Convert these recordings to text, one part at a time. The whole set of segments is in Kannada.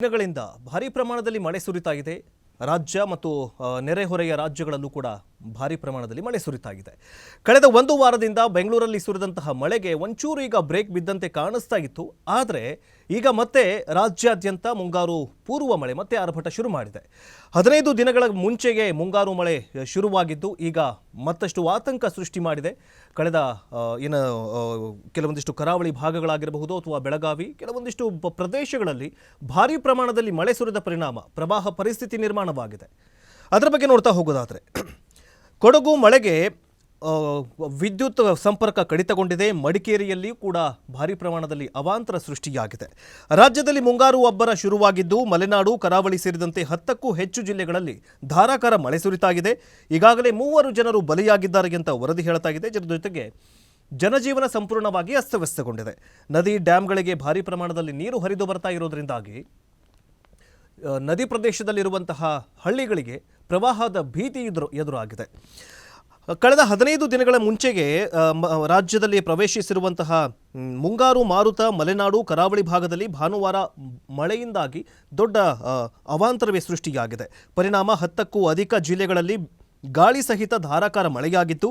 ದಿನಗಳಿಂದ ಭಾರೀ ಪ್ರಮಾಣದಲ್ಲಿ ಮಳೆ ಸುರಿತಾ ಇದೆ. ರಾಜ್ಯ ಮತ್ತು ನೆರೆಹೊರೆಯ ರಾಜ್ಯಗಳಲ್ಲೂ ಕೂಡ ಭಾರೀ ಪ್ರಮಾಣದಲ್ಲಿ ಮಳೆ ಸುರಿತಾ ಇದೆ. ಕಳೆದ ಒಂದು ವಾರದಿಂದ ಬೆಂಗಳೂರಲ್ಲಿ ಸುರಿದಂತಹ ಮಳೆಗೆ ಒಂಚೂರು ಈಗ ಬ್ರೇಕ್ ಬಿದ್ದಂತೆ ಕಾಣಿಸ್ತಾ ಇತ್ತು. ಆದರೆ ಈಗ ಮತ್ತೆ ರಾಜ್ಯಾದ್ಯಂತ ಮುಂಗಾರು ಪೂರ್ವ ಮಳೆ ಮತ್ತೆ ಆರ್ಭಟ ಶುರು ಮಾಡಿದೆ. 15 ದಿನಗಳ ಮುಂಚೆಗೆ ಮುಂಗಾರು ಮಳೆ ಶುರುವಾಗಿದ್ದು ಈಗ ಮತ್ತಷ್ಟು ಆತಂಕ ಸೃಷ್ಟಿ ಮಾಡಿದೆ. ಕಳೆದ ಕೆಲವೊಂದಿಷ್ಟು ಕರಾವಳಿ ಭಾಗಗಳಾಗಿರಬಹುದು ಅಥವಾ ಬೆಳಗಾವಿ ಕೆಲವೊಂದಿಷ್ಟು ಪ್ರದೇಶಗಳಲ್ಲಿ ಭಾರೀ ಪ್ರಮಾಣದಲ್ಲಿ ಮಳೆ ಸುರಿದ ಪರಿಣಾಮ ಪ್ರವಾಹ ಪರಿಸ್ಥಿತಿ ನಿರ್ಮಾಣವಾಗಿದೆ. ಅದರ ಬಗ್ಗೆ ನೋಡ್ತಾ ಹೋಗೋದಾದರೆ ಕೊಡಗು ಮಳೆಗೆ ವಿದ್ಯುತ್ ಸಂಪರ್ಕ ಕಡಿತಗೊಂಡಿದೆ. ಮಡಿಕೇರಿಯಲ್ಲಿಯೂ ಕೂಡ ಭಾರೀ ಪ್ರಮಾಣದಲ್ಲಿ ಅವಾಂತರ ಸೃಷ್ಟಿಯಾಗಿದೆ. ರಾಜ್ಯದಲ್ಲಿ ಮುಂಗಾರು ಅಬ್ಬರ ಶುರುವಾಗಿದ್ದು ಮಲೆನಾಡು ಕರಾವಳಿ ಸೇರಿದಂತೆ 10ಕ್ಕೂ ಹೆಚ್ಚು ಜಿಲ್ಲೆಗಳಲ್ಲಿ ಧಾರಾಕಾರ ಮಳೆ ಸುರಿತಾಗಿದೆ. ಈಗಾಗಲೇ 3 ಜನರು ಬಲಿಯಾಗಿದ್ದಾರೆ ಅಂತ ವರದಿ ಹೇಳ್ತಾಗಿದೆ. ಇದರ ಜೊತೆಗೆ ಜನಜೀವನ ಸಂಪೂರ್ಣವಾಗಿ ಅಸ್ತವ್ಯಸ್ತಗೊಂಡಿದೆ. ನದಿ ಡ್ಯಾಂಗಳಿಗೆ ಭಾರೀ ಪ್ರಮಾಣದಲ್ಲಿ ನೀರು ಹರಿದು ಬರ್ತಾ ಇರೋದ್ರಿಂದಾಗಿ ನದಿ ಪ್ರದೇಶದಲ್ಲಿರುವಂತಹ ಹಳ್ಳಿಗಳಿಗೆ ಪ್ರವಾಹದ ಭೀತಿ ಎದುರಾಗಿದೆ. ಕಳೆದ 15 ದಿನಗಳ ಮುಂಚೆಗೆ ರಾಜ್ಯದಲ್ಲಿ ಪ್ರವೇಶಿಸಿರುವಂತಹ ಮುಂಗಾರು ಮಾರುತ ಮಲೆನಾಡು ಕರಾವಳಿ ಭಾಗದಲ್ಲಿ ಭಾನುವಾರ ಮಳೆಯಿಂದಾಗಿ ದೊಡ್ಡ ಅವಾಂತರವೇ ಸೃಷ್ಟಿಯಾಗಿದೆ. ಪರಿಣಾಮ 10ಕ್ಕೂ ಅಧಿಕ ಜಿಲ್ಲೆಗಳಲ್ಲಿ ಗಾಳಿ ಸಹಿತ ಧಾರಾಕಾರ ಮಳೆಯಾಗಿದ್ದು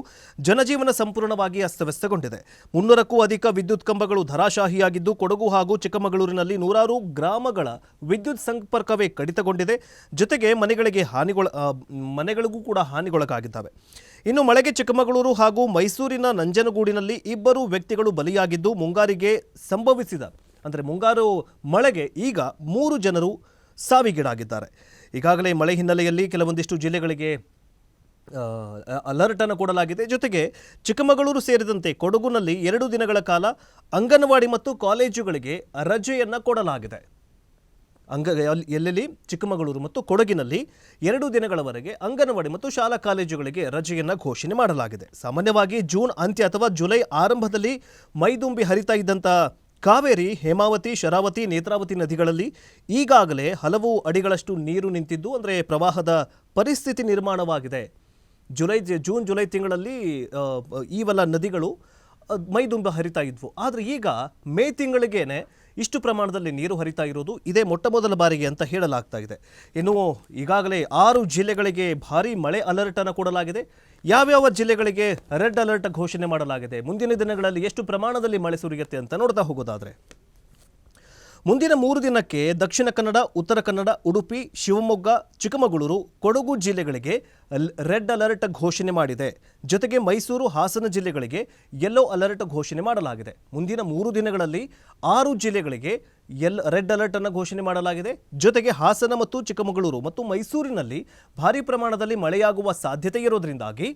ಜನಜೀವನ ಸಂಪೂರ್ಣವಾಗಿ ಅಸ್ತವ್ಯಸ್ತಗೊಂಡಿದೆ. 300ಕ್ಕೂ ಅಧಿಕ ವಿದ್ಯುತ್ ಕಂಬಗಳು ಧರಾಶಾಹಿಯಾಗಿದ್ದು ಕೊಡಗು ಹಾಗೂ ಚಿಕ್ಕಮಗಳೂರಿನಲ್ಲಿ 100 ಗ್ರಾಮಗಳ ವಿದ್ಯುತ್ ಸಂಪರ್ಕವೇ ಕಡಿತಗೊಂಡಿದೆ. ಜೊತೆಗೆ ಮನೆಗಳಿಗೂ ಕೂಡ ಹಾನಿಗೊಳಗಾಗಿದ್ದಾವೆ. ಇನ್ನು ಮಳೆಗೆ ಚಿಕ್ಕಮಗಳೂರು ಹಾಗೂ ಮೈಸೂರಿನ ನಂಜನಗೂಡಿನಲ್ಲಿ 2 ವ್ಯಕ್ತಿಗಳು ಬಲಿಯಾಗಿದ್ದು ಮುಂಗಾರು ಮಳೆಗೆ ಈಗ 3 ಜನರು ಸಾವಿಗೀಡಾಗಿದ್ದಾರೆ. ಈಗಾಗಲೇ ಮಳೆ ಹಿನ್ನೆಲೆಯಲ್ಲಿ ಕೆಲವೊಂದಿಷ್ಟು ಜಿಲ್ಲೆಗಳಿಗೆ ಅಲರ್ಟ್ ಅನ್ನು ಕೊಡಲಾಗಿದೆ. ಜೊತೆಗೆ ಚಿಕ್ಕಮಗಳೂರು ಸೇರಿದಂತೆ ಕೊಡಗುನಲ್ಲಿ 2 ದಿನಗಳ ಕಾಲ ಅಂಗನವಾಡಿ ಮತ್ತು ಕಾಲೇಜುಗಳಿಗೆ ರಜೆಯನ್ನು ಕೊಡಲಾಗಿದೆ. ಎಲ್ಲೆಲ್ಲಿ ಚಿಕ್ಕಮಗಳೂರು ಮತ್ತು ಕೊಡಗಿನಲ್ಲಿ 2 ದಿನಗಳವರೆಗೆ ಅಂಗನವಾಡಿ ಮತ್ತು ಶಾಲಾ ಕಾಲೇಜುಗಳಿಗೆ ರಜೆಯನ್ನು ಘೋಷಣೆ ಮಾಡಲಾಗಿದೆ. ಸಾಮಾನ್ಯವಾಗಿ ಜೂನ್ ಅಂತ್ಯ ಅಥವಾ ಜುಲೈ ಆರಂಭದಲ್ಲಿ ಮೈದುಂಬಿ ಹರಿತಾ ಇದ್ದಂಥ ಕಾವೇರಿ, ಹೇಮಾವತಿ, ಶರಾವತಿ, ನೇತ್ರಾವತಿ ನದಿಗಳಲ್ಲಿ ಈಗಾಗಲೇ ಹಲವು ಅಡಿಗಳಷ್ಟು ನೀರು ನಿಂತಿದ್ದು ಅಂದರೆ ಪ್ರವಾಹದ ಪರಿಸ್ಥಿತಿ ನಿರ್ಮಾಣವಾಗಿದೆ. ಜೂನ್ ಜುಲೈ ತಿಂಗಳಲ್ಲಿ ಇವೆಲ್ಲ ನದಿಗಳು ಮೈದುಂಬ ಹರಿತಾ ಇದ್ವು. ಆದರೆ ಈಗ ಮೇ ತಿಂಗಳಿಗೇನೆ ಇಷ್ಟು ಪ್ರಮಾಣದಲ್ಲಿ ನೀರು ಹರಿತಾ ಇರೋದು ಇದೇ ಮೊಟ್ಟಮೊದಲ ಬಾರಿಗೆ ಅಂತ ಹೇಳಲಾಗ್ತಾ ಇದೆ. ಇನ್ನು ಈಗಾಗಲೇ 6 ಜಿಲ್ಲೆಗಳಿಗೆ ಭಾರೀ ಮಳೆ ಅಲರ್ಟ್ ಅನ್ನು ಕೊಡಲಾಗಿದೆ. ಯಾವ್ಯಾವ ಜಿಲ್ಲೆಗಳಿಗೆ ರೆಡ್ ಅಲರ್ಟ್ ಘೋಷಣೆ ಮಾಡಲಾಗಿದೆ, ಮುಂದಿನ ದಿನಗಳಲ್ಲಿ ಎಷ್ಟು ಪ್ರಮಾಣದಲ್ಲಿ ಮಳೆ ಸುರಿಯುತ್ತೆ ಅಂತ ನೋಡ್ತಾ ಹೋಗೋದಾದರೆ ಮುಂದಿನ 3 ದಿನಕ್ಕೆ ದಕ್ಷಿಣ ಕನ್ನಡ, ಉತ್ತರ ಕನ್ನಡ, ಉಡುಪಿ, ಶಿವಮೊಗ್ಗ, ಚಿಕ್ಕಮಗಳೂರು, ಕೊಡಗು ಜಿಲ್ಲೆಗಳಿಗೆ ರೆಡ್ ಅಲರ್ಟ್ ಘೋಷಣೆ ಮಾಡಿದೆ. ಜೊತೆಗೆ ಮೈಸೂರು, ಹಾಸನ ಜಿಲ್ಲೆಗಳಿಗೆ ಯೆಲ್ಲೋ ಅಲರ್ಟ್ ಘೋಷಣೆ ಮಾಡಲಾಗಿದೆ. ಮುಂದಿನ 3 ದಿನಗಳಲ್ಲಿ 6 ಜಿಲ್ಲೆಗಳಿಗೆ ರೆಡ್ ಅಲರ್ಟ್ ಅನ್ನು ಘೋಷಣೆ ಮಾಡಲಾಗಿದೆ. ಜೊತೆಗೆ ಹಾಸನ ಮತ್ತು ಚಿಕ್ಕಮಗಳೂರು ಮತ್ತು ಮೈಸೂರಿನಲ್ಲಿ ಭಾರೀ ಪ್ರಮಾಣದಲ್ಲಿ ಮಳೆಯಾಗುವ ಸಾಧ್ಯತೆ ಇರೋದ್ರಿಂದಾಗಿ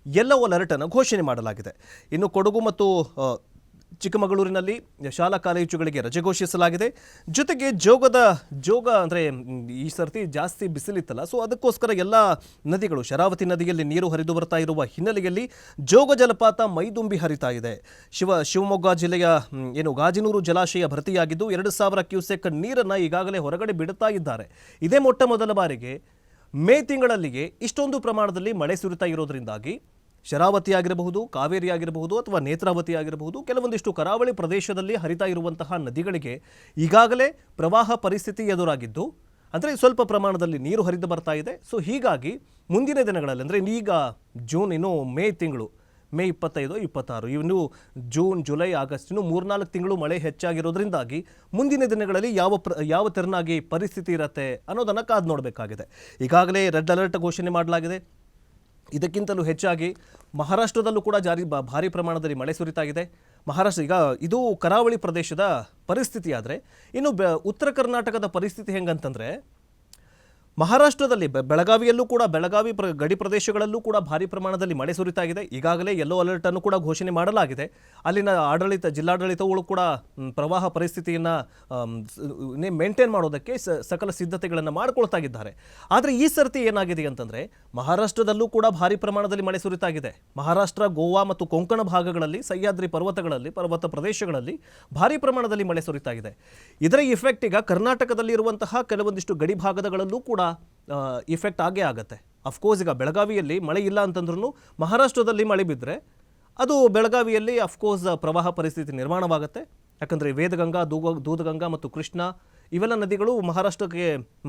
ಯೆಲ್ಲೋ ಅಲರ್ಟ್ ಅನ್ನು ಘೋಷಣೆ ಮಾಡಲಾಗಿದೆ. ಇನ್ನು ಕೊಡಗು ಮತ್ತು ಚಿಕ್ಕಮಗಳೂರಿನಲ್ಲಿ ಶಾಲಾ ಕಾಲೇಜುಗಳಿಗೆ ರಜೆ ಘೋಷಿಸಲಾಗಿದೆ. ಜೊತೆಗೆ ಜೋಗ ಅಂದರೆ ಈ ಸರ್ತಿ ಜಾಸ್ತಿ ಬಿಸಿಲಿತ್ತಲ್ಲ, ಸೊ ಅದಕ್ಕೋಸ್ಕರ ಎಲ್ಲ ನದಿಗಳು ಶರಾವತಿ ನದಿಯಲ್ಲಿ ನೀರು ಹರಿದು ಬರ್ತಾ ಇರುವ ಹಿನ್ನೆಲೆಯಲ್ಲಿ ಜೋಗ ಜಲಪಾತ ಮೈದುಂಬಿ ಹರಿತಾ ಇದೆ. ಶಿವಮೊಗ್ಗ ಜಿಲ್ಲೆಯ ಗಾಜಿನೂರು ಜಲಾಶಯ ಭರ್ತಿಯಾಗಿದ್ದು 2000 ಕ್ಯೂಸೆಕ್ ನೀರನ್ನು ಈಗಾಗಲೇ ಹೊರಗಡೆ ಬಿಡುತ್ತಾ ಇದ್ದಾರೆ. ಇದೇ ಮೊಟ್ಟ ಮೊದಲ ಬಾರಿಗೆ ಮೇ ತಿಂಗಳಲ್ಲಿಗೆ ಇಷ್ಟೊಂದು ಪ್ರಮಾಣದಲ್ಲಿ ಮಳೆ ಸುರಿತಾ ಇರೋದ್ರಿಂದಾಗಿ ಶರಾವತಿ ಆಗಿರಬಹುದು, ಕಾವೇರಿ ಆಗಿರಬಹುದು ಅಥವಾ ನೇತ್ರಾವತಿ ಆಗಿರಬಹುದು ಕೆಲವೊಂದಿಷ್ಟು ಕರಾವಳಿ ಪ್ರದೇಶದಲ್ಲಿ ಹರಿತಾ ಇರುವಂತಹ ನದಿಗಳಿಗೆ ಈಗಾಗಲೇ ಪ್ರವಾಹ ಪರಿಸ್ಥಿತಿ ಎದುರಾಗಿದ್ದು ಅಂದರೆ ಸ್ವಲ್ಪ ಪ್ರಮಾಣದಲ್ಲಿ ನೀರು ಹರಿದು ಬರ್ತಾ ಇದೆ. ಸೊ ಹೀಗಾಗಿ ಮುಂದಿನ ದಿನಗಳಲ್ಲಿ ಅಂದರೆ ಈಗ ಜೂನ್, ಇನ್ನು ಮೇ ತಿಂಗಳು, ಮೇ 25, 26, ಇನ್ನು ಜೂನ್, ಜುಲೈ, ಆಗಸ್ಟ್, ಇನ್ನು 3-4 ತಿಂಗಳು ಮಳೆ ಹೆಚ್ಚಾಗಿರೋದ್ರಿಂದಾಗಿ ಮುಂದಿನ ದಿನಗಳಲ್ಲಿ ಯಾವ ತೆರನಾಗಿ ಪರಿಸ್ಥಿತಿ ಇರುತ್ತೆ ಅನ್ನೋದನ್ನು ಕಾದು ನೋಡಬೇಕಾಗಿದೆ. ಈಗಾಗಲೇ ರೆಡ್ ಅಲರ್ಟ್ ಘೋಷಣೆ ಮಾಡಲಾಗಿದೆ. ಇದಕ್ಕಿಂತಲೂ ಹೆಚ್ಚಾಗಿ ಮಹಾರಾಷ್ಟ್ರದಲ್ಲೂ ಕೂಡ ಭಾರೀ ಪ್ರಮಾಣದಲ್ಲಿ ಮಳೆ ಸುರಿತಾಗಿದೆ. ಮಹಾರಾಷ್ಟ್ರ ಈಗ ಇದು ಕರಾವಳಿ ಪ್ರದೇಶದ ಪರಿಸ್ಥಿತಿ. ಆದರೆ ಇನ್ನು ಉತ್ತರ ಕರ್ನಾಟಕದ ಪರಿಸ್ಥಿತಿ ಹೆಂಗಂತಂದರೆ ಮಹಾರಾಷ್ಟ್ರದಲ್ಲಿ ಬೆಳಗಾವಿಯಲ್ಲೂ ಕೂಡ ಗಡಿ ಪ್ರದೇಶಗಳಲ್ಲೂ ಕೂಡ ಭಾರೀ ಪ್ರಮಾಣದಲ್ಲಿ ಮಳೆ ಸುರಿತಾಗಿದೆ. ಈಗಾಗಲೇ ಯೆಲ್ಲೋ ಅಲರ್ಟ್ ಅನ್ನು ಕೂಡ ಘೋಷಣೆ ಮಾಡಲಾಗಿದೆ. ಅಲ್ಲಿನ ಜಿಲ್ಲಾಡಳಿತಗಳು ಕೂಡ ಪ್ರವಾಹ ಪರಿಸ್ಥಿತಿಯನ್ನು ಮೇಂಟೈನ್ ಮಾಡೋದಕ್ಕೆ ಸಕಲ ಸಿದ್ಧತೆಗಳನ್ನು ಮಾಡಿಕೊಳ್ತಾ ಇದ್ದಾರೆ. ಆದರೆ ಈ ಸರ್ತಿ ಏನಾಗಿದೆ ಅಂತಂದರೆ ಮಹಾರಾಷ್ಟ್ರದಲ್ಲೂ ಕೂಡ ಭಾರೀ ಪ್ರಮಾಣದಲ್ಲಿ ಮಳೆ ಸುರಿತಾಗಿದೆ. ಮಹಾರಾಷ್ಟ್ರ, ಗೋವಾ ಮತ್ತು ಕೊಂಕಣ ಭಾಗಗಳಲ್ಲಿ, ಸಹ್ಯಾದ್ರಿ ಪರ್ವತ ಪ್ರದೇಶಗಳಲ್ಲಿ ಭಾರೀ ಪ್ರಮಾಣದಲ್ಲಿ ಮಳೆ ಸುರಿತಾಗಿದೆ. ಇದರ ಇಫೆಕ್ಟ್ ಈಗ ಕರ್ನಾಟಕದಲ್ಲಿರುವಂತಹ ಕೆಲವೊಂದಿಷ್ಟು ಗಡಿ ಭಾಗಗಳಲ್ಲೂ ಕೂಡ ಇಫೆಕ್ಟ್ ಆಗೇ ಆಗುತ್ತೆ. ಅಫ್ಕೋರ್ಸ್ ಈಗ ಬೆಳಗಾವಿಯಲ್ಲಿ ಮಳೆ ಇಲ್ಲ ಅಂತಂದ್ರೂ ಮಹಾರಾಷ್ಟ್ರದಲ್ಲಿ ಮಳೆ ಬಿದ್ದರೆ ಅದು ಬೆಳಗಾವಿಯಲ್ಲಿ ಅಫ್ಕೋರ್ಸ್ ಪ್ರವಾಹ ಪರಿಸ್ಥಿತಿ ನಿರ್ಮಾಣವಾಗುತ್ತೆ. ಯಾಕಂದರೆ ವೇದಗಂಗಾ, ದೂದಗಂಗಾ ಮತ್ತು ಕೃಷ್ಣ ಇವೆಲ್ಲ ನದಿಗಳು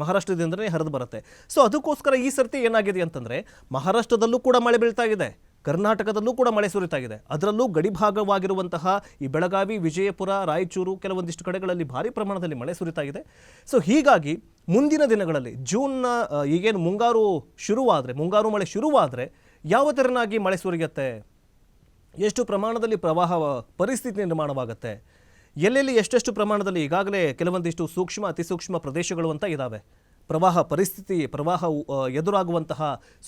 ಮಹಾರಾಷ್ಟ್ರದಿಂದಲೇ ಹರಿದು ಬರುತ್ತೆ. ಸೊ ಅದಕ್ಕೋಸ್ಕರ ಈ ಸರ್ತಿ ಏನಾಗಿದೆ ಅಂತಂದರೆ ಮಹಾರಾಷ್ಟ್ರದಲ್ಲೂ ಕೂಡ ಮಳೆ ಬೀಳ್ತಾ ಇದೆ, ಕರ್ನಾಟಕದಲ್ಲೂ ಕೂಡ ಮಳೆ ಸುರಿತಾ ಇದೆ. ಅದರಲ್ಲೂ ಗಡಿಭಾಗವಾಗಿರುವಂತಹ ಈ ಬೆಳಗಾವಿ, ವಿಜಯಪುರ, ರಾಯಚೂರು ಕೆಲವೊಂದಿಷ್ಟು ಕಡೆಗಳಲ್ಲಿ ಭಾರಿ ಪ್ರಮಾಣದಲ್ಲಿ ಮಳೆ ಸುರಿತಾ ಇದೆ. ಸೊ ಹೀಗಾಗಿ ಮುಂದಿನ ದಿನಗಳಲ್ಲಿ ಈಗೇನು ಮುಂಗಾರು ಮಳೆ ಶುರುವಾದರೆ ಯಾವ ತೆರನಾಗಿ ಮಳೆ ಸುರಿಯುತ್ತೆ, ಎಷ್ಟು ಪ್ರಮಾಣದಲ್ಲಿ ಪ್ರವಾಹ ಪರಿಸ್ಥಿತಿ ನಿರ್ಮಾಣವಾಗುತ್ತೆ, ಎಲ್ಲೆಲ್ಲಿ ಎಷ್ಟೆಷ್ಟು ಪ್ರಮಾಣದಲ್ಲಿ ಈಗಾಗಲೇ ಕೆಲವೊಂದಿಷ್ಟು ಸೂಕ್ಷ್ಮ ಅತಿ ಸೂಕ್ಷ್ಮ ಪ್ರದೇಶಗಳು ಅಂತ ಇದ್ದಾವೆ. ಪ್ರವಾಹ ಎದುರಾಗುವಂತಹ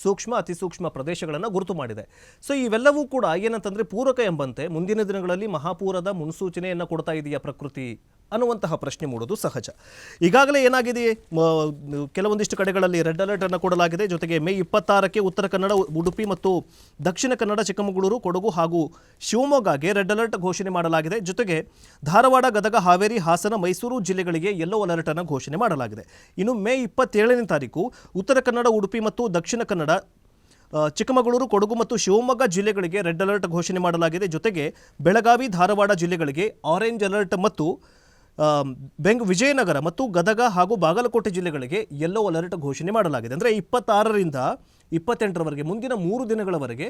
ಸೂಕ್ಷ್ಮ ಅತಿ ಸೂಕ್ಷ್ಮ ಪ್ರದೇಶಗಳನ್ನು ಗುರುತು ಮಾಡಿದೆ. ಸೊ ಇವೆಲ್ಲವೂ ಕೂಡ ಏನಂತಂದರೆ ಪೂರಕ ಎಂಬಂತೆ ಮುಂದಿನ ದಿನಗಳಲ್ಲಿ ಮಹಾಪೂರದ ಮುನ್ಸೂಚನೆಯನ್ನು ಕೊಡ್ತಾ ಇದೆಯಾ ಪ್ರಕೃತಿ ಅನ್ನುವಂತಹ ಪ್ರಶ್ನೆ ಮೂಡೋದು ಸಹಜ. ಈಗಾಗಲೇ ಏನಾಗಿದೆ, ಕೆಲವೊಂದಿಷ್ಟು ಕಡೆಗಳಲ್ಲಿ ರೆಡ್ ಅಲರ್ಟ್ ಅನ್ನು ಕೊಡಲಾಗಿದೆ. ಜೊತೆಗೆ ಮೇ 26ಕ್ಕೆ ಉತ್ತರ ಕನ್ನಡ, ಉಡುಪಿ ಮತ್ತು ದಕ್ಷಿಣ ಕನ್ನಡ, ಚಿಕ್ಕಮಗಳೂರು, ಕೊಡಗು ಹಾಗೂ ಶಿವಮೊಗ್ಗಗೆ ರೆಡ್ ಅಲರ್ಟ್ ಘೋಷಣೆ ಮಾಡಲಾಗಿದೆ. ಜೊತೆಗೆ ಧಾರವಾಡ, ಗದಗ, ಹಾವೇರಿ, ಹಾಸನ, ಮೈಸೂರು ಜಿಲ್ಲೆಗಳಿಗೆ ಯೆಲ್ಲೋ ಅಲರ್ಟ್ ಅನ್ನು ಘೋಷಣೆ ಮಾಡಲಾಗಿದೆ. ಇನ್ನು ಮೇ 27ನೇ ತಾರೀಕು ಉತ್ತರ ಕನ್ನಡ, ಉಡುಪಿ ಮತ್ತು ದಕ್ಷಿಣ ಕನ್ನಡ, ಚಿಕ್ಕಮಗಳೂರು, ಕೊಡಗು ಮತ್ತು ಶಿವಮೊಗ್ಗ ಜಿಲ್ಲೆಗಳಿಗೆ ರೆಡ್ ಅಲರ್ಟ್ ಘೋಷಣೆ ಮಾಡಲಾಗಿದೆ. ಜೊತೆಗೆ ಬೆಳಗಾವಿ, ಧಾರವಾಡ ಜಿಲ್ಲೆಗಳಿಗೆ ಆರೆಂಜ್ ಅಲರ್ಟ್ ಮತ್ತು ವಿಜಯನಗರ ಮತ್ತು ಗದಗ ಹಾಗೂ ಬಾಗಲಕೋಟೆ ಜಿಲ್ಲೆಗಳಿಗೆ ಯೆಲ್ಲೋ ಅಲರ್ಟ್ ಘೋಷಣೆ ಮಾಡಲಾಗಿದೆ. ಅಂದರೆ 26ರಿಂದ 28ರವರೆಗೆ ಮುಂದಿನ 3 ದಿನಗಳವರೆಗೆ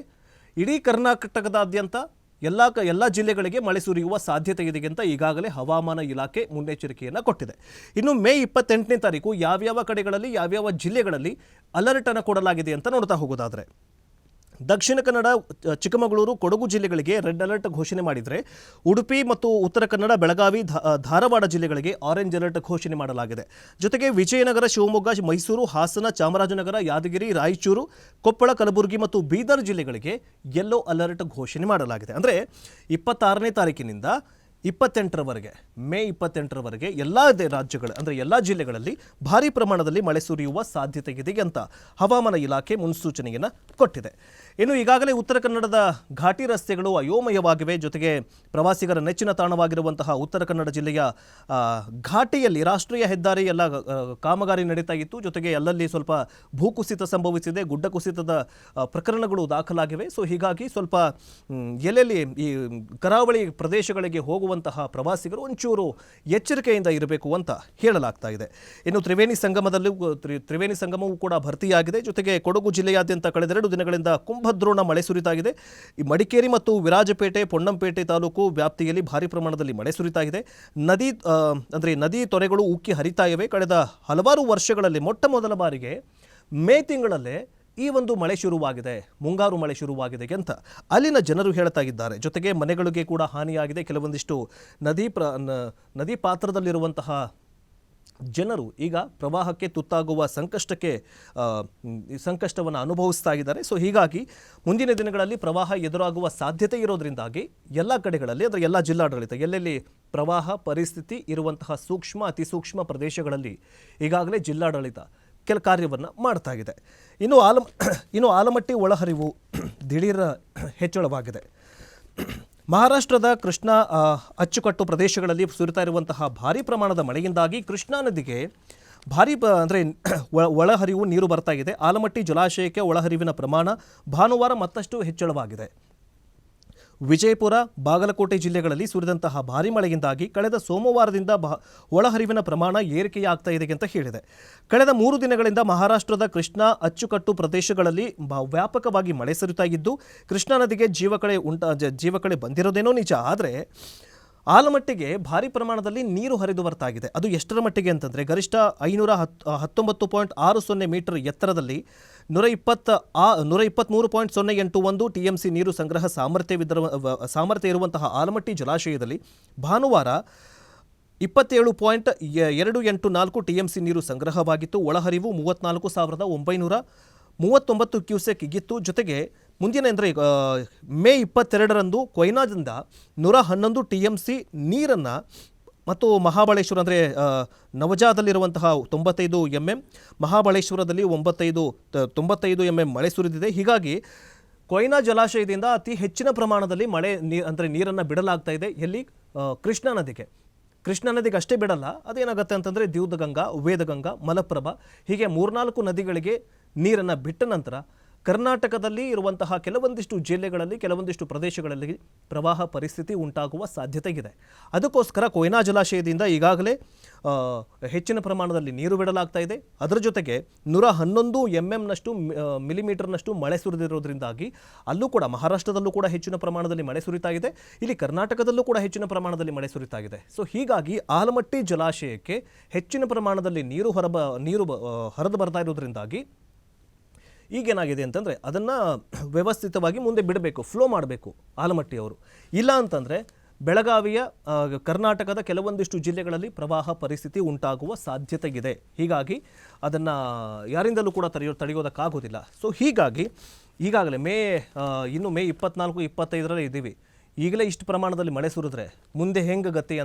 ಇಡೀ ಕರ್ನಾಟಕದಾದ್ಯಂತ ಎಲ್ಲ ಜಿಲ್ಲೆಗಳಿಗೆ ಮಳೆ ಸುರಿಯುವ ಸಾಧ್ಯತೆ ಇದೆ ಅಂತ ಈಗಾಗಲೇ ಹವಾಮಾನ ಇಲಾಖೆ ಮುನ್ನೆಚ್ಚರಿಕೆಯನ್ನು ಕೊಟ್ಟಿದೆ. ಇನ್ನು ಮೇ 28ನೇ ತಾರೀಕು ಯಾವ್ಯಾವ ಕಡೆಗಳಲ್ಲಿ ಯಾವ್ಯಾವ ಜಿಲ್ಲೆಗಳಲ್ಲಿ ಅಲರ್ಟ್ ಅನ್ನು ಕೊಡಲಾಗಿದೆ ಅಂತ ನೋಡ್ತಾ ಹೋಗೋದಾದರೆ, ದಕ್ಷಿಣ ಕನ್ನಡ, ಚಿಕ್ಕಮಗಳೂರು, ಕೊಡಗು ಜಿಲ್ಲೆಗಳಿಗೆ ರೆಡ್ ಅಲರ್ಟ್ ಘೋಷಣೆ ಮಾಡಿದರೆ, ಉಡುಪಿ ಮತ್ತು ಉತ್ತರ ಕನ್ನಡ, ಬೆಳಗಾವಿ, ಧಾರವಾಡ ಜಿಲ್ಲೆಗಳಿಗೆ ಆರೆಂಜ್ ಅಲರ್ಟ್ ಘೋಷಣೆ ಮಾಡಲಾಗಿದೆ. ಜೊತೆಗೆ ವಿಜಯನಗರ, ಶಿವಮೊಗ್ಗ, ಮೈಸೂರು, ಹಾಸನ, ಚಾಮರಾಜನಗರ, ಯಾದಗಿರಿ, ರಾಯಚೂರು, ಕೊಪ್ಪಳ, ಕಲಬುರಗಿ ಮತ್ತು ಬೀದರ್ ಜಿಲ್ಲೆಗಳಿಗೆ ಯೆಲ್ಲೋ ಅಲರ್ಟ್ ಘೋಷಣೆ ಮಾಡಲಾಗಿದೆ. ಅಂದರೆ 26ನೇ ತಾರೀಕಿನಿಂದ 28ರವರೆಗೆ, ಮೇ 28ರವರೆಗೆ ಎಲ್ಲ ರಾಜ್ಯಗಳು ಅಂದರೆ ಎಲ್ಲ ಜಿಲ್ಲೆಗಳಲ್ಲಿ ಭಾರೀ ಪ್ರಮಾಣದಲ್ಲಿ ಮಳೆ ಸುರಿಯುವ ಸಾಧ್ಯತೆ ಇದೆ ಅಂತ ಹವಾಮಾನ ಇಲಾಖೆ ಮುನ್ಸೂಚನೆಯನ್ನು ಕೊಟ್ಟಿದೆ. ಇನ್ನು ಈಗಾಗಲೇ ಉತ್ತರ ಕನ್ನಡದ ಘಾಟಿ ರಸ್ತೆಗಳು ಅಯೋಮಯವಾಗಿವೆ. ಜೊತೆಗೆ ಪ್ರವಾಸಿಗರ ನೆಚ್ಚಿನ ತಾಣವಾಗಿರುವಂತಹ ಉತ್ತರ ಕನ್ನಡ ಜಿಲ್ಲೆಯ ಘಾಟಿಯಲ್ಲಿ ರಾಷ್ಟ್ರೀಯ ಹೆದ್ದಾರಿ ಎಲ್ಲ ಕಾಮಗಾರಿ ನಡೀತಾ ಇತ್ತು. ಜೊತೆಗೆ ಅಲ್ಲಲ್ಲಿ ಸ್ವಲ್ಪ ಭೂಕುಸಿತ ಸಂಭವಿಸಿದೆ, ಗುಡ್ಡ ಕುಸಿತದ ಪ್ರಕರಣಗಳು ದಾಖಲಾಗಿವೆ. ಸೊ ಹೀಗಾಗಿ ಸ್ವಲ್ಪ ಎಲ್ಲೆಲ್ಲಿ ಈ ಕರಾವಳಿ ಪ್ರದೇಶಗಳಿಗೆ ಹೋಗುವಂತಹ ಪ್ರವಾಸಿಗರು ಒಂಚೂರು ಎಚ್ಚರಿಕೆಯಿಂದ ಇರಬೇಕು ಅಂತ ಹೇಳಲಾಗ್ತಾ ಇದೆ. ಇನ್ನು ತ್ರಿವೇಣಿ ಸಂಗಮವೂ ಕೂಡ ಭರ್ತಿಯಾಗಿದೆ. ಜೊತೆಗೆ ಕೊಡಗು ಜಿಲ್ಲೆಯಾದ್ಯಂತ ಕಳೆದ 2 ದಿನಗಳಿಂದ ಕುಂಭದ್ರೋಣ ಮಳೆ ಸುರಿತಾಗಿದೆ. ಈ ಮಡಿಕೇರಿ ಮತ್ತು ವಿರಾಜಪೇಟೆ, ಪೊನ್ನಂಪೇಟೆ ತಾಲೂಕು ವ್ಯಾಪ್ತಿಯಲ್ಲಿ ಭಾರಿ ಪ್ರಮಾಣದಲ್ಲಿ ಮಳೆ ಸುರಿತಾಗಿದೆ. ನದಿ ತೊರೆಗಳು ಉಕ್ಕಿ ಹರಿತಾ ಇವೆ. ಕಳೆದ ಹಲವಾರು ವರ್ಷಗಳಲ್ಲಿ ಮೊಟ್ಟ ಮೊದಲ ಬಾರಿಗೆ ಮೇ ತಿಂಗಳಲ್ಲೇ ಈ ಒಂದು ಮಳೆ ಶುರುವಾಗಿದೆ, ಮುಂಗಾರು ಮಳೆ ಶುರುವಾಗಿದೆ ಅಂತ ಅಲ್ಲಿನ ಜನರು ಹೇಳ್ತಾ ಇದ್ದಾರೆ. ಜೊತೆಗೆ ಮನೆಗಳಿಗೆ ಕೂಡ ಹಾನಿಯಾಗಿದೆ. ಕೆಲವೊಂದಿಷ್ಟು ನದಿ ಪಾತ್ರದಲ್ಲಿರುವಂತಹ ಜನರು ಈಗ ಪ್ರವಾಹಕ್ಕೆ ತುತ್ತಾಗುವ ಸಂಕಷ್ಟವನ್ನು ಅನುಭವಿಸ್ತಾ ಇದ್ದಾರೆ. ಸೊ ಹೀಗಾಗಿ ಮುಂದಿನ ದಿನಗಳಲ್ಲಿ ಪ್ರವಾಹ ಎದುರಾಗುವ ಸಾಧ್ಯತೆ ಇರೋದ್ರಿಂದಾಗಿ ಎಲ್ಲ ಕಡೆಗಳಲ್ಲಿ ಅಂದರೆ ಎಲ್ಲ ಜಿಲ್ಲಾಡಳಿತ ಎಲ್ಲೆಲ್ಲಿ ಪ್ರವಾಹ ಪರಿಸ್ಥಿತಿ ಇರುವಂತಹ ಸೂಕ್ಷ್ಮ ಅತಿ ಸೂಕ್ಷ್ಮ ಪ್ರದೇಶಗಳಲ್ಲಿ ಈಗಾಗಲೇ ಜಿಲ್ಲಾಡಳಿತ ಕೆಲ ಕಾರ್ಯವನ್ನು ಮಾಡ್ತಾ ಇದೆ. ಇನ್ನು ಆಲಮಟ್ಟಿ ಒಳಹರಿವು ದಿಢೀರ್ ಹೆಚ್ಚಳವಾಗಿದೆ. ಮಹಾರಾಷ್ಟ್ರದ ಕೃಷ್ಣಾ ಅಚ್ಚುಕಟ್ಟು ಪ್ರದೇಶಗಳಲ್ಲಿ ಸುರಿತಾ ಇರುವಂತಹ ಭಾರೀ ಪ್ರಮಾಣದ ಮಳೆಯಿಂದಾಗಿ ಕೃಷ್ಣಾ ನದಿಗೆ ಒಳಹರಿವು ನೀರು ಬರ್ತಾ ಇದೆ. ಆಲಮಟ್ಟಿ ಜಲಾಶಯಕ್ಕೆ ಒಳಹರಿವಿನ ಪ್ರಮಾಣ ಭಾನುವಾರ ಮತ್ತಷ್ಟು ಹೆಚ್ಚಳವಾಗಿದೆ. ವಿಜಯಪುರ, ಬಾಗಲಕೋಟೆ ಜಿಲ್ಲೆಗಳಲ್ಲಿ ಸುರಿದಂತಹ ಭಾರೀ ಮಳೆಯಿಂದಾಗಿ ಕಳೆದ ಸೋಮವಾರದಿಂದ ಒಳಹರಿವಿನ ಪ್ರಮಾಣ ಏರಿಕೆಯಾಗ್ತಾ ಇದೆ ಅಂತ ಹೇಳಿದೆ. ಕಳೆದ 3 ದಿನಗಳಿಂದ ಮಹಾರಾಷ್ಟ್ರದ ಕೃಷ್ಣಾ ಅಚ್ಚುಕಟ್ಟು ಪ್ರದೇಶಗಳಲ್ಲಿ ವ್ಯಾಪಕವಾಗಿ ಮಳೆ ಸುರಿತಾ ಇದ್ದು ಕೃಷ್ಣಾ ನದಿಗೆ ಜೀವಕಳೆ ಬಂದಿರೋದೇನೋ ನಿಜ, ಆದರೆ ಆಲಮಟ್ಟಿಗೆ ಭಾರಿ ಪ್ರಮಾಣದಲ್ಲಿ ನೀರು ಹರಿದು ಬರ್ತಾ ಇದೆ. ಅದು ಎಷ್ಟರ ಮಟ್ಟಿಗೆ ಅಂತಂದರೆ ಗರಿಷ್ಠ 519.60 ಮೀಟರ್ ಎತ್ತರದಲ್ಲಿ 123.081 TMC ನೀರು ಸಂಗ್ರಹ ಸಾಮರ್ಥ್ಯ ಇರುವಂತಹ ಆಲಮಟ್ಟಿ ಜಲಾಶಯದಲ್ಲಿ ಭಾನುವಾರ 27.284 TMC ನೀರು ಸಂಗ್ರಹವಾಗಿತ್ತು. ಒಳಹರಿವು 34,939 ಕ್ಯೂಸೆಕ್ ಇಗಿತ್ತು. ಜೊತೆಗೆ ಮುಂದಿನ ಅಂದರೆ ಮೇ 22ರಂದು ಕೊಯ್ನಾದಿಂದ 111 TMC ನೀರನ್ನು ಮತ್ತು ಮಹಾಬಳೇಶ್ವರ ಅಂದರೆ ನವಜಾದಲ್ಲಿರುವಂತಹ 95 mm, ಮಹಾಬಳೇಶ್ವರದಲ್ಲಿ 95 mm ಮಳೆ ಸುರಿದಿದೆ. ಹೀಗಾಗಿ ಕೊಯ್ನಾ ಜಲಾಶಯದಿಂದ ಅತಿ ಹೆಚ್ಚಿನ ಪ್ರಮಾಣದಲ್ಲಿ ನೀರನ್ನು ಬಿಡಲಾಗ್ತಾ ಇದೆ. ಎಲ್ಲಿ? ಕೃಷ್ಣಾ ನದಿಗೆ ಅಷ್ಟೇ ಬಿಡಲ್ಲ, ಅದೇನಾಗುತ್ತೆ ಅಂತಂದರೆ ದ್ಯೂತಗಂಗಾ, ವೇದಗಂಗಾ, ಮಲಪ್ರಭಾ ಹೀಗೆ 3-4 ನದಿಗಳಿಗೆ ನೀರನ್ನು ಬಿಟ್ಟ ನಂತರ ಕರ್ನಾಟಕದಲ್ಲಿ ಇರುವಂತಹ ಕೆಲವೊಂದಿಷ್ಟು ಜಿಲ್ಲೆಗಳಲ್ಲಿ ಕೆಲವೊಂದಿಷ್ಟು ಪ್ರದೇಶಗಳಲ್ಲಿ ಪ್ರವಾಹ ಪರಿಸ್ಥಿತಿ ಉಂಟಾಗುವ ಸಾಧ್ಯತೆ ಇದೆ. ಅದಕ್ಕೋಸ್ಕರ ಕೊಯ್ನಾ ಜಲಾಶಯದಿಂದ ಈಗಾಗಲೇ ಹೆಚ್ಚಿನ ಪ್ರಮಾಣದಲ್ಲಿ ನೀರು ಬಿಡಲಾಗ್ತಾ ಇದೆ. ಅದರ ಜೊತೆಗೆ 111 ಎಂಎಂನಷ್ಟು ಮಿಲಿಮೀಟರ್ನಷ್ಟು ಮಳೆ ಸುರಿದಿರೋದ್ರಿಂದಾಗಿ ಅಲ್ಲೂ ಕೂಡ ಮಹಾರಾಷ್ಟ್ರದಲ್ಲೂ ಕೂಡ ಹೆಚ್ಚಿನ ಪ್ರಮಾಣದಲ್ಲಿ ಮಳೆ ಸುರಿತಾ ಇದೆ. ಇಲ್ಲಿ ಕರ್ನಾಟಕದಲ್ಲೂ ಕೂಡ ಹೆಚ್ಚಿನ ಪ್ರಮಾಣದಲ್ಲಿ ಮಳೆ ಸುರಿತಾ ಇದೆ. ಸೊ ಹೀಗಾಗಿ ಆಲಮಟ್ಟಿ ಜಲಾಶಯಕ್ಕೆ ಹೆಚ್ಚಿನ ಪ್ರಮಾಣದಲ್ಲಿ ನೀರು ಹರಿದು ಬರ್ತಾ ಇರೋದ್ರಿಂದಾಗಿ ಈಗೇನಾಗಿದೆ ಅಂತಂದರೆ ಅದನ್ನು ವ್ಯವಸ್ಥಿತವಾಗಿ ಮುಂದೆ ಬಿಡಬೇಕು, ಫ್ಲೋ ಮಾಡಬೇಕು ಆಲಮಟ್ಟಿಯವರು. ಇಲ್ಲ ಅಂತಂದರೆ ಬೆಳಗಾವಿಯ ಕರ್ನಾಟಕದ ಕೆಲವೊಂದಿಷ್ಟು ಜಿಲ್ಲೆಗಳಲ್ಲಿ ಪ್ರವಾಹ ಪರಿಸ್ಥಿತಿ ಉಂಟಾಗುವ ಸಾಧ್ಯತೆ ಇದೆ. ಹೀಗಾಗಿ ಅದನ್ನು ಯಾರಿಂದಲೂ ಕೂಡ ತಡೆಯೋದಕ್ಕಾಗೋದಿಲ್ಲ. ಸೊ ಹೀಗಾಗಿ ಈಗಾಗಲೇ ಇನ್ನು ಮೇ 24, 25ರಲ್ಲಿ ಇದ್ದೀವಿ. ಈಗಲೇ ಇಷ್ಟು ಪ್ರಮಾಣದಲ್ಲಿ ಮಳೆ ಸುರಿದ್ರೆ ಮುಂದೆ ಹೆಂಗೆ ಗತಿ